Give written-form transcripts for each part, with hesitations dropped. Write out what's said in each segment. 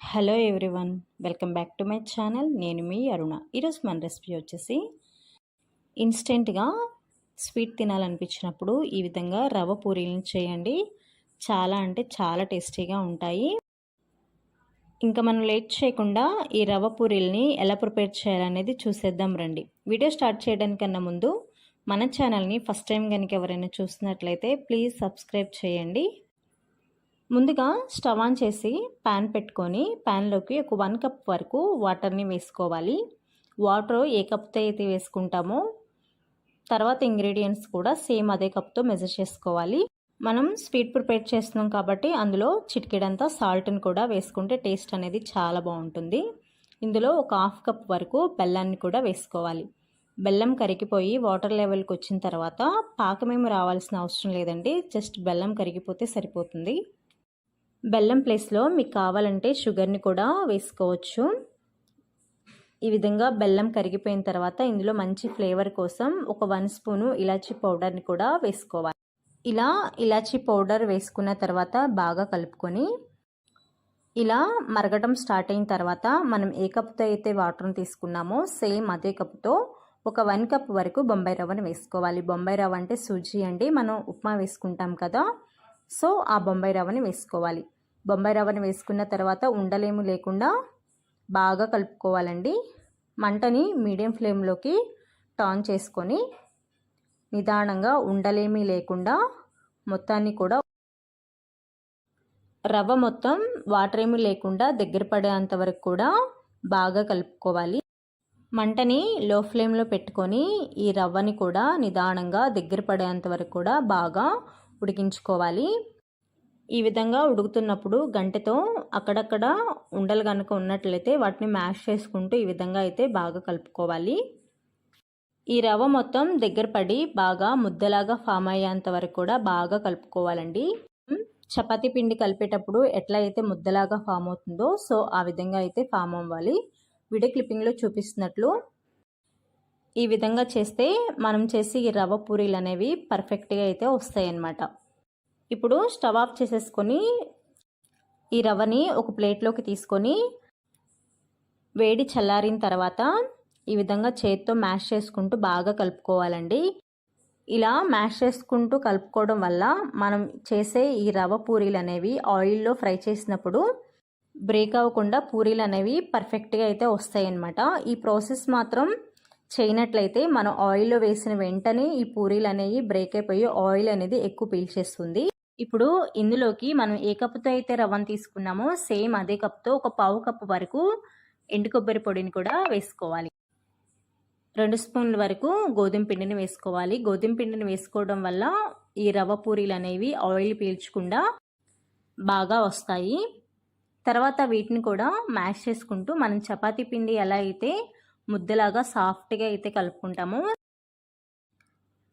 Hello everyone, welcome back to my channel. నేను మీ అరుణ. ఈరోజు మన రెసిపీ వచ్చేసి ఇన్స్టెంట్గా స్వీట్ తినాలనిపించినప్పుడు ఈ విధంగా రవ్వ పూరీలను చేయండి. చాలా అంటే చాలా టేస్టీగా ఉంటాయి. ఇంకా మనం లేట్ చేయకుండా ఈ రవ్వ పూరీలని ఎలా ప్రిపేర్ చేయాలనేది చూసేద్దాం రండి. వీడియో స్టార్ట్ చేయడానికన్నా ముందు మన ఛానల్ని ఫస్ట్ టైం కనుక ఎవరైనా చూస్తున్నట్లయితే ప్లీజ్ సబ్స్క్రైబ్ చేయండి. ముందుగా స్టవ్ ఆన్ చేసి ప్యాన్ పెట్టుకొని ప్యాన్లోకి ఒక 1 కప్ వరకు వాటర్ని వేసుకోవాలి. వాటర్ ఏ కప్తో అయితే వేసుకుంటామో తర్వాత ఇంగ్రీడియంట్స్ కూడా సేమ్ అదే కప్తో మెజర్ చేసుకోవాలి. మనం స్వీట్ ప్రిపేర్ చేస్తున్నాం కాబట్టి అందులో చిటికెడంతా సాల్ట్ని కూడా వేసుకుంటే టేస్ట్ అనేది చాలా బాగుంటుంది. ఇందులో ఒక 1/2 కప్ వరకు బెల్లాన్ని కూడా వేసుకోవాలి. బెల్లం కరిగిపోయి వాటర్ లెవెల్కి వచ్చిన తర్వాత పాకమేమి రావాల్సిన అవసరం లేదండి, జస్ట్ బెల్లం కరిగిపోతే సరిపోతుంది. బెల్లం ప్లేస్లో మీకు కావాలంటే షుగర్ని కూడా వేసుకోవచ్చు. ఈ విధంగా బెల్లం కరిగిపోయిన తర్వాత ఇందులో మంచి ఫ్లేవర్ కోసం ఒక 1 స్పూను ఇలాచీ పౌడర్ని కూడా వేసుకోవాలి. ఇలా ఇలాచీ పౌడర్ వేసుకున్న తర్వాత బాగా కలుపుకొని ఇలా మరగడం స్టార్ట్ అయిన తర్వాత మనం ఏ కప్తో అయితే వాటర్ని తీసుకున్నామో సేమ్ అదే కప్తో ఒక 1 కప్ వరకు బొంబాయి రవ్వను వేసుకోవాలి. బొంబాయి రవ్వ అంటే సూజీ అండి, మనం ఉప్మా వేసుకుంటాం కదా, సో ఆ బొంబాయి రవ్వని వేసుకోవాలి. బొంబాయి రవ్వని వేసుకున్న తర్వాత ఉండలేము లేకుండా బాగా కలుపుకోవాలండి. మంటని మీడియం ఫ్లేమ్లోకి టర్న్ చేసుకొని నిదానంగా ఉండలేమీ లేకుండా మొత్తాన్ని కూడా రవ్వ మొత్తం వాటర్ ఏమీ లేకుండా దగ్గర పడేంత వరకు కూడా బాగా కలుపుకోవాలి. మంటని లో ఫ్లేమ్లో పెట్టుకొని ఈ రవ్వని కూడా నిదానంగా దగ్గర పడేంత వరకు కూడా బాగా ఉడికించుకోవాలి. ఈ విధంగా ఉడుకుతున్నప్పుడు గంటెతో అక్కడక్కడ ఉండలు కనుక ఉన్నట్లయితే వాటిని మ్యాష్ చేసుకుంటూ ఈ విధంగా అయితే బాగా కలుపుకోవాలి. ఈ రవ్వ మొత్తం దగ్గర పడి బాగా ముద్దలాగా ఫామ్ అయ్యేంత వరకు కూడా బాగా కలుపుకోవాలండి. చపాతీ పిండి కలిపేటప్పుడు ఎట్లా అయితే ముద్దలాగా ఫామ్ అవుతుందో సో ఆ విధంగా అయితే ఫామ్ అవ్వాలి. వీడియో క్లిప్పింగ్లో చూపిస్తున్నట్లు ఈ విధంగా చేస్తే మనం చేసి ఈ రవ్వ పూరీలు అనేవి పర్ఫెక్ట్గా అయితే వస్తాయి అన్నమాట. ఇప్పుడు స్టవ్ ఆఫ్ చేసేసుకొని ఈ రవ్వని ఒక ప్లేట్లోకి తీసుకొని వేడి చల్లారిన తర్వాత ఈ విధంగా చేత్తో మ్యాష్ చేసుకుంటూ బాగా కలుపుకోవాలండి. ఇలా మ్యాష్ చేసుకుంటూ కలుపుకోవడం వల్ల మనం చేసే ఈ రవ్వ పూరీలు అనేవి ఆయిల్లో ఫ్రై చేసినప్పుడు బ్రేక్ అవ్వకుండా పూరీలు అనేవి పర్ఫెక్ట్గా అయితే వస్తాయి అన్నమాట. ఈ ప్రాసెస్ మాత్రం చేయనట్లయితే మనం ఆయిల్లో వేసిన వెంటనే ఈ పూరీలు అనేవి బ్రేక్ అయిపోయి ఆయిల్ అనేది ఎక్కువ పీల్చేస్తుంది. ఇప్పుడు ఇందులోకి మనం ఏ కప్పుతో అయితే రవ్వను తీసుకున్నామో సేమ్ అదే కప్తో ఒక 1/2 కప్పు వరకు ఎండు కొబ్బరి పొడిని కూడా వేసుకోవాలి. 2 స్పూన్ల వరకు గోధుమ పిండిని వేసుకోవాలి. గోధుమ పిండిని వేసుకోవడం వల్ల ఈ రవ్వ పూరీలు అనేవి ఆయిల్ పీల్చకుండా బాగా వస్తాయి. తర్వాత వీటిని కూడా మ్యాష్ చేసుకుంటూ మనం చపాతీ పిండి ఎలా అయితే ముద్దలాగా సాఫ్ట్గా అయితే కలుపుకుంటామో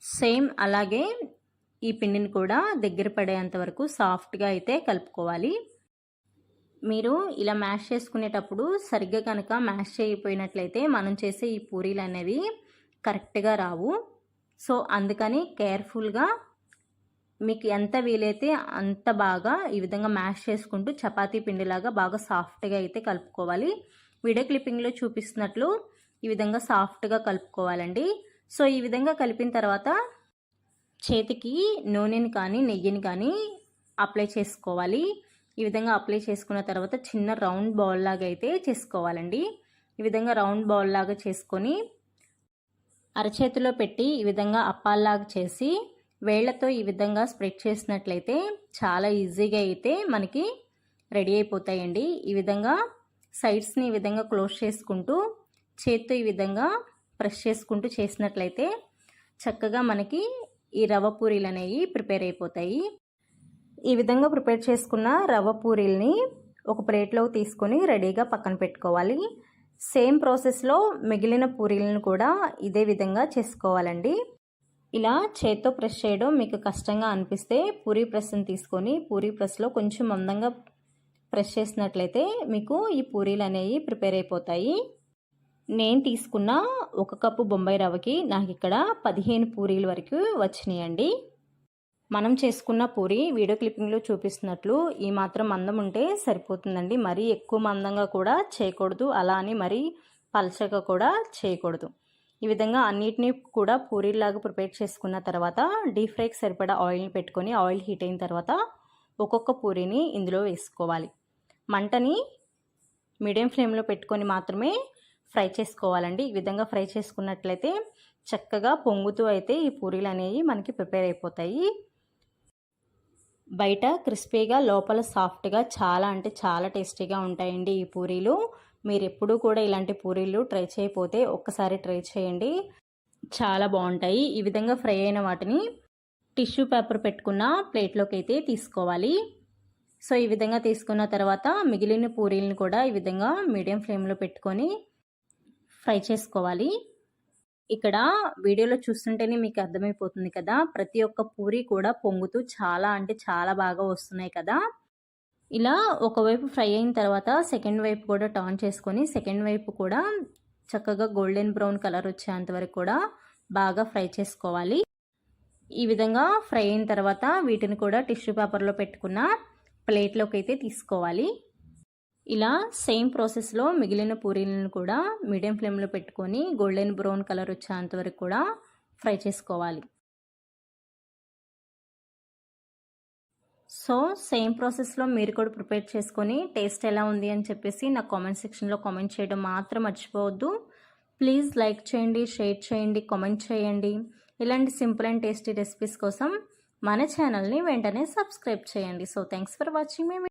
సేమ్ అలాగే ఈ పిండిని కూడా దగ్గర పడేంత వరకు సాఫ్ట్గా అయితే కలుపుకోవాలి. మీరు ఇలా మ్యాష్ చేసుకునేటప్పుడు సరిగ్గా కనుక మ్యాష్ చేయకపోయినట్లయితే మనం చేసే ఈ పూరీలు అనేవి కరెక్ట్గా రావు. సో అందుకని కేర్ఫుల్గా మీకు ఎంత వీలైతే అంత బాగా ఈ విధంగా మ్యాష్ చేసుకుంటూ చపాతీ పిండిలాగా బాగా సాఫ్ట్గా అయితే కలుపుకోవాలి. వీడియో క్లిప్పింగ్లో చూపిస్తున్నట్లు ఈ విధంగా సాఫ్ట్గా కలుపుకోవాలండి. సో ఈ విధంగా కలిపిన తర్వాత చేతికి నూనెని కానీ నెయ్యిని కానీ అప్లై చేసుకోవాలి. ఈ విధంగా అప్లై చేసుకున్న తర్వాత చిన్న రౌండ్ బౌల్ లాగా అయితే చేసుకోవాలండి. ఈ విధంగా రౌండ్ బౌల్ లాగా చేసుకొని అరచేతిలో పెట్టి ఈ విధంగా అప్పాల్లాగా చేసి వేళ్లతో ఈ విధంగా స్ప్రెడ్ చేసినట్లయితే చాలా ఈజీగా అయితే మనకి రెడీ అయిపోతాయండి. ఈ విధంగా సైడ్స్ని ఈ విధంగా క్లోజ్ చేసుకుంటూ చేతితో ఈ విధంగా ప్రెస్ చేసుకుంటూ చేసినట్లయితే చక్కగా మనకి ఈ రవ్వ పూరీలు అనేవి ప్రిపేర్ అయిపోతాయి. ఈ విధంగా ప్రిపేర్ చేసుకున్న రవ్వ పూరీల్ని ఒక ప్లేట్లోకి తీసుకొని రెడీగా పక్కన పెట్టుకోవాలి. సేమ్ ప్రాసెస్లో మిగిలిన పూరీలను కూడా ఇదే విధంగా చేసుకోవాలండి. ఇలా చేత్తో ప్రెస్ చేయడం మీకు కష్టంగా అనిపిస్తే పూరీ ప్రెస్ని తీసుకొని పూరీ ప్రెస్లో కొంచెం మందంగా ప్రెస్ చేసినట్లయితే మీకు ఈ పూరీలు అనేవి ప్రిపేర్ అయిపోతాయి. నేను తీసుకున్న 1 కప్పు బొంబాయి రవ్వకి నాకు ఇక్కడ 15 పూరీల వరకు వచ్చినాయండి. మనం చేసుకున్న పూరి వీడియో క్లిప్పింగ్లో చూపిస్తున్నట్లు ఈ మాత్రం మందం ఉంటే సరిపోతుందండి. మరీ ఎక్కువ మందంగా కూడా చేయకూడదు, అలా అని మరీ పలచగా కూడా చేయకూడదు. ఈ విధంగా అన్నిటినీ కూడా పూరీలాగా ప్రిపేర్ చేసుకున్న తర్వాత డీప్ ఫ్రైకి సరిపడా ఆయిల్ని పెట్టుకొని ఆయిల్ హీట్ అయిన తర్వాత ఒక్కొక్క పూరీని ఇందులో వేసుకోవాలి. మంటని మీడియం ఫ్లేమ్లో పెట్టుకొని మాత్రమే ఫ్రై చేసుకోవాలండి. ఈ విధంగా ఫ్రై చేసుకున్నట్లయితే చక్కగా పొంగుతూ అయితే ఈ పూరీలు అనేవి మనకి ప్రిపేర్ అయిపోతాయి. బయట క్రిస్పీగా లోపల సాఫ్ట్గా చాలా అంటే చాలా టేస్టీగా ఉంటాయండి ఈ పూరీలు. మీరు ఎప్పుడూ కూడా ఇలాంటి పూరీలు ట్రై చేయకపోతే ఒక్కసారి ట్రై చేయండి, చాలా బాగుంటాయి. ఈ విధంగా ఫ్రై అయిన వాటిని టిష్యూ పేపర్ పెట్టుకున్న ప్లేట్లోకి అయితే తీసుకోవాలి. సో ఈ విధంగా తీసుకున్న తర్వాత మిగిలిన పూరీలను కూడా ఈ విధంగా మీడియం ఫ్లేమ్లో పెట్టుకొని ఫ్రై చేసుకోవాలి. ఇక్కడ వీడియోలో చూస్తుంటేనే మీకు అర్థమైపోతుంది కదా, ప్రతి ఒక్క పూరి కూడా పొంగుతూ చాలా అంటే చాలా బాగా వస్తున్నాయి కదా. ఇలా ఒకవైపు ఫ్రై అయిన తర్వాత సెకండ్ వైపు కూడా టర్న్ చేసుకొని సెకండ్ వైపు కూడా చక్కగా గోల్డెన్ బ్రౌన్ కలర్ వచ్చేంత వరకు కూడా బాగా ఫ్రై చేసుకోవాలి. ఈ విధంగా ఫ్రై అయిన తర్వాత వీటిని కూడా టిష్యూ పేపర్లో పెట్టుకున్న ప్లేట్లోకి అయితే తీసుకోవాలి. ఇలా సేమ్ ప్రాసెస్లో మిగిలిన పూరీలను కూడా మీడియం ఫ్లేమ్లో పెట్టుకొని గోల్డెన్ బ్రౌన్ కలర్ వచ్చేంత వరకు కూడా ఫ్రై చేసుకోవాలి. సో సేమ్ ప్రాసెస్లో మీరు కూడా ప్రిపేర్ చేసుకొని టేస్ట్ ఎలా ఉంది అని చెప్పేసి నాకు కామెంట్ సెక్షన్లో కామెంట్ చేయడం మాత్రం మర్చిపోవద్దు. ప్లీజ్ లైక్ చేయండి, షేర్ చేయండి, కామెంట్ చేయండి. ఇలాంటి సింపుల్ అండ్ టేస్టీ రెసిపీస్ కోసం మన ఛానల్ని వెంటనే సబ్స్క్రైబ్ చేయండి. So thanks for watching me